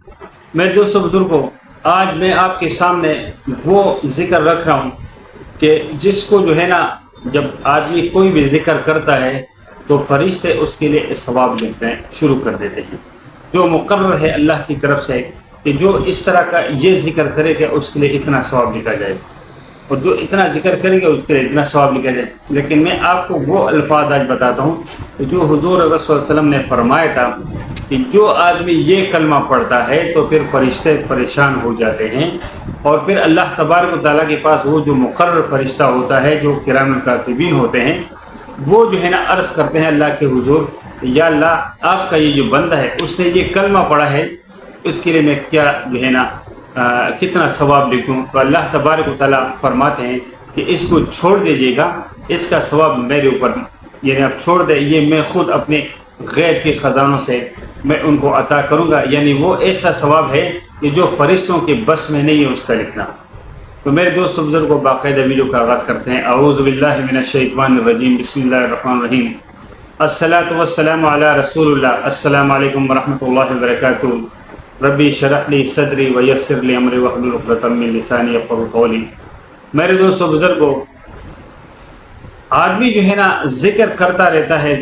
میرے دوستوں بزرگوں، آج میں آپ کے سامنے وہ ذکر رکھ رہا ہوں کہ جس کو جو ہے نا، جب آدمی کوئی بھی ذکر کرتا ہے تو فرشتے اس کے لیے ثواب لکھتے ہیں، شروع کر دیتے ہیں، جو مقرر ہے اللہ کی طرف سے کہ جو اس طرح کا یہ ذکر کرے کہ اس کے لیے اتنا ثواب لکھا جائے، اور جو اتنا ذکر کرے گا اس کے لیے اتنا ثواب لکھا جائے۔ لیکن میں آپ کو وہ الفاظ آج بتاتا ہوں کہ جو حضور صلی اللہ علیہ وسلم نے فرمایا تھا کہ جو آدمی یہ کلمہ پڑھتا ہے تو پھر فرشتے پریشان ہو جاتے ہیں، اور پھر اللہ تبارک و تعالیٰ کے پاس وہ جو مقرر فرشتہ ہوتا ہے، جو کرام الکاتبین ہوتے ہیں، وہ جو ہے نا عرض کرتے ہیں اللہ کے حضور، یا اللہ آپ کا یہ جو بندہ ہے اس نے یہ کلمہ پڑھا ہے، اس کے لیے میں کیا جو ہے نا کتنا ثواب لکھوں؟ تو اللہ تبارک و تعالیٰ فرماتے ہیں کہ اس کو چھوڑ دیجیے گا، اس کا ثواب میرے اوپر، یعنی آپ چھوڑ دیں، یہ میں خود اپنے غیب کے خزانوں سے میں ان کو عطا کروں گا، یعنی وہ ایسا ثواب ہے کہ جو فرشتوں کے بس میں نہیں ہے اس کا لکھنا۔ تو میرے دوست بزرگوں، باقاعدہ ویڈیو کا آغاز کرتے ہیں۔ اعوذ باللہ من الشیطان الرجیم، بسم اللہ الرحمن الرحیم، الصلاۃ والسلام علی رسول اللہ۔ السلام علیکم ورحمۃ اللہ وبرکاتہ۔ ربی اشرح لی صدری ویسر لی امری واحلل عقدۃ من لسانی یفقہوا قولی۔ میرے دوستو بزرگوں، آدمی جو ہے نا ذکر کرتا رہتا ہے،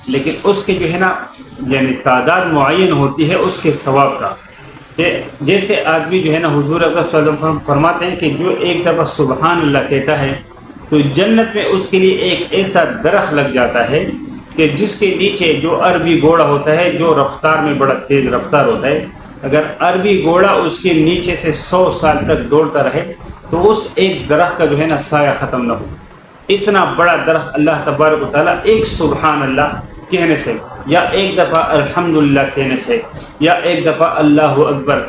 لیکن اس کے جو ہے نا یعنی تعداد معین ہوتی ہے اس کے ثواب کا، کہ جیسے آدمی جو ہے نا حضور اکرم صلی اللہ علیہ وسلم فرماتے ہیں کہ جو ایک دفعہ سبحان اللہ کہتا ہے تو جنت میں اس کے لیے ایک ایسا درخت لگ جاتا ہے کہ جس کے نیچے جو عربی گھوڑا ہوتا ہے، جو رفتار میں بڑا تیز رفتار ہوتا ہے، اگر عربی گھوڑا اس کے نیچے سے 100 سال تک دوڑتا رہے تو اس ایک درخت کا جو ہے نا سایہ ختم نہ ہو۔ اتنا بڑا درخت اللہ تبارک و تعالیٰ ایک سبحان اللہ کہنے سے، یا ایک دفعہ الحمدللہ کہنے سے، یا ایک دفعہ اللہ اکبر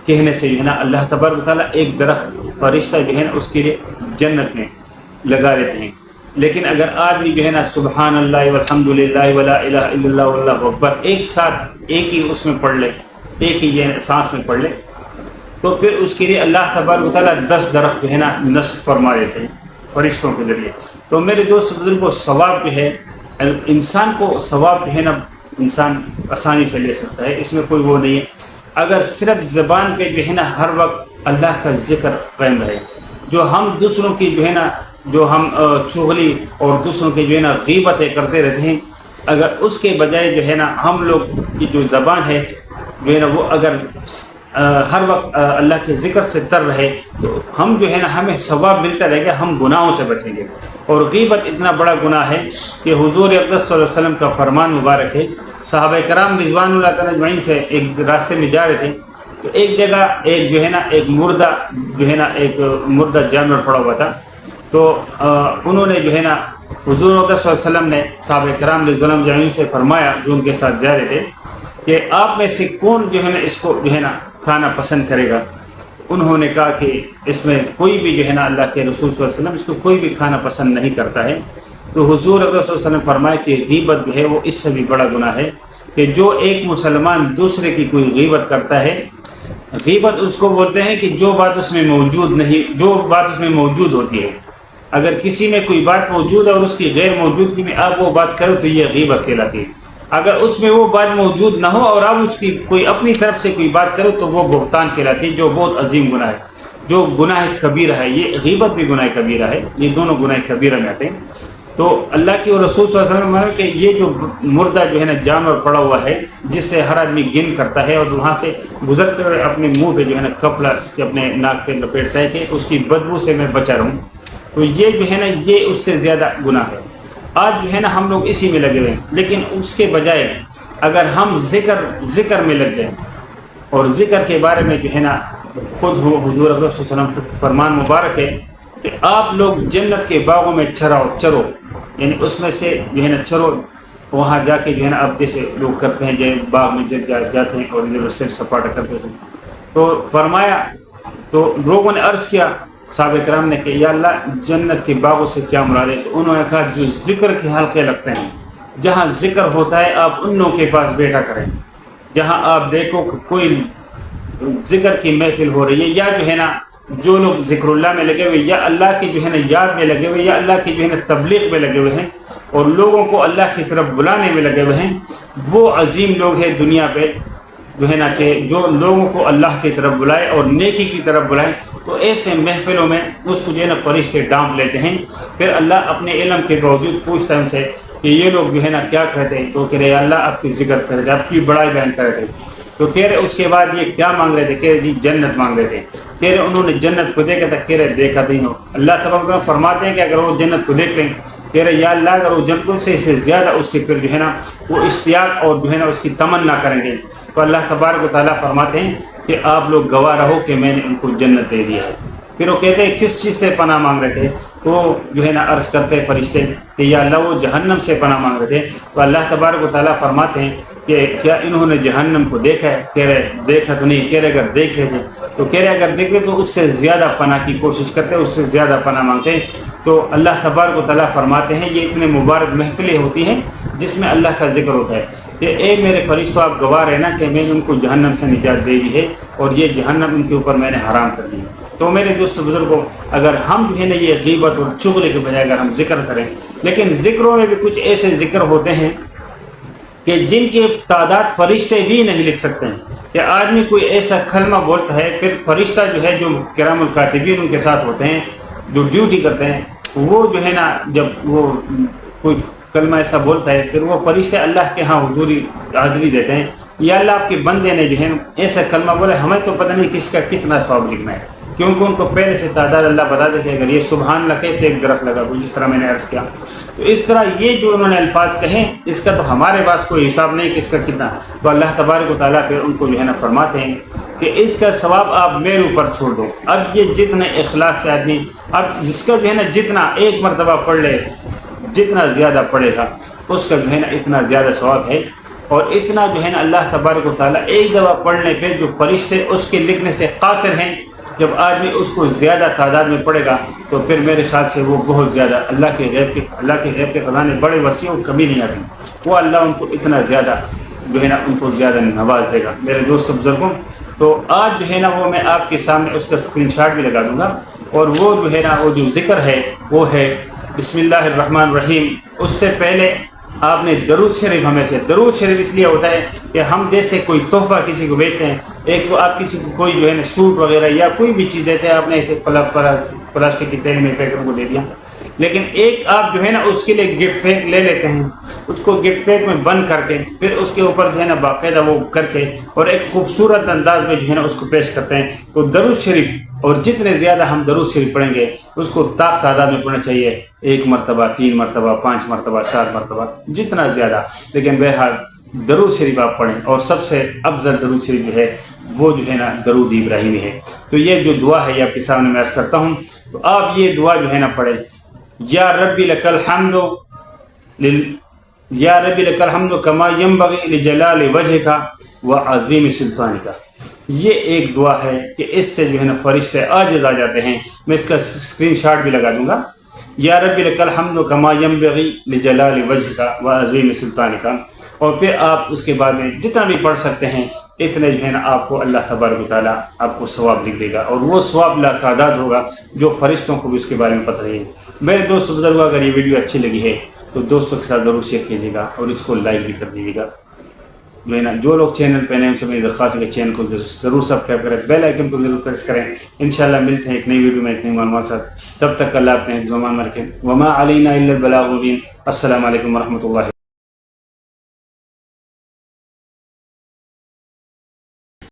کہنے سے جو ہے نا اللہ تبارک و تعالیٰ ایک درخت فرشتہ جو ہے نا اس کے لیے جنت میں لگا لیتے ہیں۔ لیکن اگر آدمی جو ہے نا سبحان اللہ والحمدللہ ولا الہ الا اللہ واللہ اکبر ایک ساتھ ایک ہی اس میں پڑھ لے، ایک ہی یہ سانس میں پڑھ لے، تو پھر اس کے لیے اللہ تبارک و تعالیٰ 10 درخت جو ہے نا نصب فرما دیتے ہیں فرشتوں کے ذریعے۔ تو میرے دوست بزرگوں، ثواب جو ہے انسان کو، ثواب جو ہے نا انسان آسانی سے لے سکتا ہے، اس میں کوئی وہ نہیں ہے، اگر صرف زبان پہ جو ہے نا ہر وقت اللہ کا ذکر قائم رہے۔ جو ہم دوسروں کی جو ہے نا، جو ہم چغلی اور دوسروں کی جو ہے نا غیبتیں کرتے رہتے ہیں، اگر اس کے بجائے جو ہے نا ہم لوگ کی جو زبان ہے جو ہے نا وہ اگر ہر وقت اللہ کے ذکر سے تر رہے تو ہم جو ہے نا ہمیں ثواب ملتا رہے گا، ہم گناہوں سے بچیں گے۔ اور غیبت اتنا بڑا گناہ ہے کہ حضور اقدس صلی اللہ علیہ وسلم کا فرمان مبارک ہے، صحابہ کرام رضوان اللہ تعالیٰ اجمعین سے ایک راستے میں جا رہے تھے تو ایک جگہ ایک جو ہے نا ایک مردہ جو ہے نا ایک مردہ جانور پڑا ہوا تھا، تو انہوں نے جو ہے نا حضور اقدس صلی اللہ علیہ وسلم نے صحابہ کرام رضوان اللہ اجمعین سے فرمایا جو ان کے ساتھ جا رہے تھے کہ آپ میں سے کون جو ہے نا اس کو جو ہے نا کھانا پسند کرے گا؟ انہوں نے کہا کہ اس میں کوئی بھی جو ہے نا اللہ کے رسول صلی اللہ علیہ وسلم اس کو کوئی بھی کھانا پسند نہیں کرتا ہے۔ تو حضور اکرم صلی اللہ علیہ وسلم فرمائے کہ غیبت جو ہے وہ اس سے بھی بڑا گناہ ہے، کہ جو ایک مسلمان دوسرے کی کوئی غیبت کرتا ہے، غیبت اس کو بولتے ہیں کہ جو بات اس میں موجود نہیں، جو بات اس میں موجود ہوتی ہے، اگر کسی میں کوئی بات موجود ہے اور اس کی غیر موجودگی میں آپ وہ بات کرو تو یہ غیبت کہلاتی ہے۔ اگر اس میں وہ بات موجود نہ ہو اور آپ اس کی کوئی اپنی طرف سے کوئی بات کرو تو وہ بہتان کہلاتی ہے، جو بہت عظیم گناہ ہے، جو گناہ کبیرہ ہے۔ یہ غیبت بھی گناہ کبیرہ ہے، یہ دونوں گناہ کبیرہ میں آتے ہیں۔ تو اللہ کی اور رسول صلی اللہ علیہ وسلم کہ یہ جو مردہ جو ہے نا جانور پڑا ہوا ہے جس سے ہر آدمی گن کرتا ہے اور وہاں سے گزرتے ہوئے اپنے منہ پہ جو ہے نا کپڑا اپنے ناک پہ لپیٹتا ہے کہ اس کی بدبو سے میں بچا رہوں، تو یہ جو ہے نا یہ اس سے زیادہ گناہ ہے۔ آج جو ہے نا ہم لوگ اسی میں لگے ہوئے ہیں، لیکن اس کے بجائے اگر ہم ذکر میں لگ جائیں، اور ذکر کے بارے میں جو ہے نا خود حضور اکرم صلی اللہ علیہ وسلم فرمان مبارک ہے کہ آپ لوگ جنت کے باغوں میں چرو، یعنی اس میں سے جو ہے نا چرو، وہاں جا کے جو ہے نا اب جیسے لوگ کرتے ہیں جو باغ میں جاتے ہیں اور ادھر سیر سپاٹا کرتے ہیں، تو فرمایا، تو لوگوں نے عرض کیا صحابہ کرام نے کہ یا اللہ جنت کے باغوں سے کیا مراد ہے؟ تو انہوں نے کہا جو ذکر کے حلقے لگتے ہیں، جہاں ذکر ہوتا ہے آپ ان لوگوں کے پاس بیٹھا کریں، جہاں آپ دیکھو کہ کوئی ذکر کی محفل ہو رہی ہے، یا جو ہے نا جو لوگ ذکر اللہ میں لگے ہوئے، یا اللہ کی جو ہے نا یاد میں لگے ہوئے، یا اللہ کی جو ہے نا تبلیغ میں لگے ہوئے ہیں اور لوگوں کو اللہ کی طرف بلانے میں لگے ہوئے ہیں، وہ عظیم لوگ ہیں دنیا پہ جو ہے نا کہ جو لوگوں کو اللہ کی طرف بلائے اور نیکی کی طرف بلائے، تو ایسے محفلوں میں اس کو جو ہے نا فرشتے ڈانپ لیتے ہیں۔ پھر اللہ اپنے علم کے باوجود پوچھتا ہے ان سے کہ یہ لوگ جو ہے نا کیا کہتے ہیں، تو کہہ رہے اللہ آپ کی ذکر کر رہے تھے، آپ کی بڑائی بیان کر رہے تھے۔ تو کہہ رہے اس کے بعد یہ کیا مانگ رہے تھے، کہہ رہے جی جنت مانگ رہے تھے۔ کہہ رہے انہوں نے جنت کو دیکھا تھا، کہہ رہے دیکھا نہیں ہو۔ اللہ تبارک فرماتے ہیں کہ اگر وہ جنت کو دیکھ لیں، کہہ رہے یا اللہ اگر وہ جنتوں سے اس سے زیادہ اس کے پھر جو ہے نا وہ اشتیاق اور جو ہے نا اس کی تمنا کریں گے، تو اللہ تبارک و تعالیٰ فرماتے ہیں کہ آپ لوگ گواہ رہو کہ میں نے ان کو جنت دے دیا ہے۔ پھر وہ کہتے ہیں کس چیز سے پناہ مانگ رہے تھے، تو جو ہے نا عرض کرتے فرشتے کہ یا اللہ وہ جہنم سے پناہ مانگ رہے تھے۔ تو اللہ تبارک و تعالیٰ فرماتے ہیں کہ کیا انہوں نے جہنم کو دیکھا ہے؟ کہہ رہے دیکھا تو نہیں۔ کہہ رہے اگر دیکھ لیتے، تو کہہ رہے اگر دیکھ لے تو اس سے زیادہ پناہ کی کوشش کرتے، اس سے زیادہ پناہ مانگتے ہیں۔ تو اللہ تبارک و تعالیٰ فرماتے ہیں یہ اتنے مبارک محفلیں ہوتی ہیں جس میں اللہ کا ذکر ہوتا ہے کہ اے میرے فرشتوں آپ گواہ رہنا کہ میں نے ان کو جہنم سے نجات دے دی ہے اور یہ جہنم ان کے اوپر میں نے حرام کر دی ہے۔ تو میرے دوست بزرگوں، اگر ہم جو ہے نا یہ غیبت اور چغلی کے بجائے اگر ہم ذکر کریں، لیکن ذکروں میں بھی کچھ ایسے ذکر ہوتے ہیں کہ جن کی تعداد فرشتے بھی نہیں لکھ سکتے ہیں۔ کہ آدمی کوئی ایسا کلمہ بولتا ہے، پھر فرشتہ جو ہے جو کرام الکاتبین ان کے ساتھ ہوتے ہیں جو ڈیوٹی کرتے ہیں، وہ جو ہے نا جب وہ کوئی کلمہ ایسا بولتا ہے، پھر وہ فرشتے اللہ کے ہاں حاضری دیتے ہیں، یا اللہ آپ کے بندے نے جو ہے ایسا کلمہ بولا، ہمیں تو پتہ نہیں کس کا کتنا ثواب لکھنا ہے، کیونکہ ان کو پہلے سے تعداد اللہ بتا دے کہ اگر یہ سبحان اللہ کہے تو ایک درخت لگا، جس طرح میں نے عرض کیا۔ تو اس طرح یہ جو انہوں نے الفاظ کہیں، اس کا تو ہمارے پاس کوئی حساب نہیں کہ اس کا کتنا، تو اللہ تبارک و تعالیٰ پھر ان کو جو ہے نا فرماتے ہیں کہ اس کا ثواب آپ میرے اوپر چھوڑ دو۔ اب یہ جتنے اخلاص سے آدمی، اب جس کا جو ہے نا جتنا ایک مرتبہ پڑھ لے، جتنا زیادہ پڑھے گا اس کا جو ہے نا اتنا زیادہ ثواب ہے، اور اتنا جو ہے نا اللہ تبارک و تعالیٰ ایک دفعہ پڑھنے پہ جو فرشتے اس کے لکھنے سے قاصر ہیں، جب آدمی اس کو زیادہ تعداد میں پڑھے گا تو پھر میرے خیال سے وہ بہت زیادہ اللہ کے غیب کے خزانے بڑے وسیع اور کمی نہیں آتی، وہ اللہ ان کو اتنا زیادہ جو ہے نا ان کو زیادہ نواز دے گا۔ میرے دوست بزرگوں، تو آج جو ہے نا وہ میں آپ کے سامنے اس کا اسکرین شاٹ بھی لگا دوں گا، اور وہ جو ہے نا وہ جو ذکر ہے وہ ہے بسم اللہ الرحمن الرحیم۔ اس سے پہلے آپ نے درود شریف، ہمیں سے درود شریف اس لیے ہوتا ہے کہ ہم جیسے کوئی تحفہ کسی کو بیچتے ہیں، ایک تو آپ کسی کو کوئی جو ہے نا سوٹ وغیرہ یا کوئی بھی چیز دیتے ہیں، آپ نے ایسے پلاسٹک کی تھیلی میں پیکر کو دے دیا، لیکن ایک آپ جو ہے نا اس کے لیے گفٹ پیک لے لیتے ہیں، اس کو گفٹ پیک میں بند کر کے پھر اس کے اوپر جو ہے نا باقاعدہ وہ کر کے اور ایک خوبصورت انداز میں جو ہے نا اس کو پیش کرتے ہیں۔ تو درود شریف، اور جتنے زیادہ ہم درود شریف پڑھیں گے اس کو تعداد میں پڑھنا چاہیے، 1 مرتبہ، 3 مرتبہ، 5 مرتبہ، 7 مرتبہ، جتنا زیادہ، لیکن بہرحال درود شریف آپ پڑھیں، اور سب سے افضل درود شریف جو ہے وہ جو ہے نا درود ابراہیمی ہے۔ تو یہ جو دعا ہے یہ آپ کے سامنے میں عرض کرتا ہوں، تو آپ یہ دعا جو ہے نا پڑھیں، یا ربی لک الحمد یا ربی لک الحمد کما ینبغی لجلال وجہک وعظیم سلطانک۔ یہ ایک دعا ہے کہ اس سے جو ہے نا فرشتے عاجز آ جاتے ہیں۔ میں اس کا اسکرین شاٹ بھی لگا دوں گا۔ یا ربی لک الحمد کما ینبغی لجلال وجہک وعظیم سلطانک، اور پھر آپ اس کے بعد میں جتنا بھی پڑھ سکتے ہیں اتنے جو ہے نا آپ کو اللہ تبارک و تعالیٰ آپ کو ثواب لکھ دے گا، اور وہ ثواب لا تعداد ہوگا جو فرشتوں کو بھی اس کے بارے میں پتہ نہیں ہے۔ میرے دوست بزرگوں، اگر یہ ویڈیو اچھی لگی ہے تو دوستوں کے ساتھ ضرور شیئر کیجیے گا اور اس کو لائک بھی کر دیجیے گا۔ جو ہے نا جو لوگ چینل پہ نئے ان سے میری درخواست ہے کہ چینل کو ضرور سبسکرائب کریں، بیل آئکن کو ضرور پریس کریں۔ انشاءاللہ ملتے ہیں ایک نئی ویڈیو میں ایک نئی معلومات ساتھ، تب تک اللہ اپنے زمان میں رکھیں۔ وما علینا الا البلاغ المبین۔ السلام علیکم ورحمۃ اللہ۔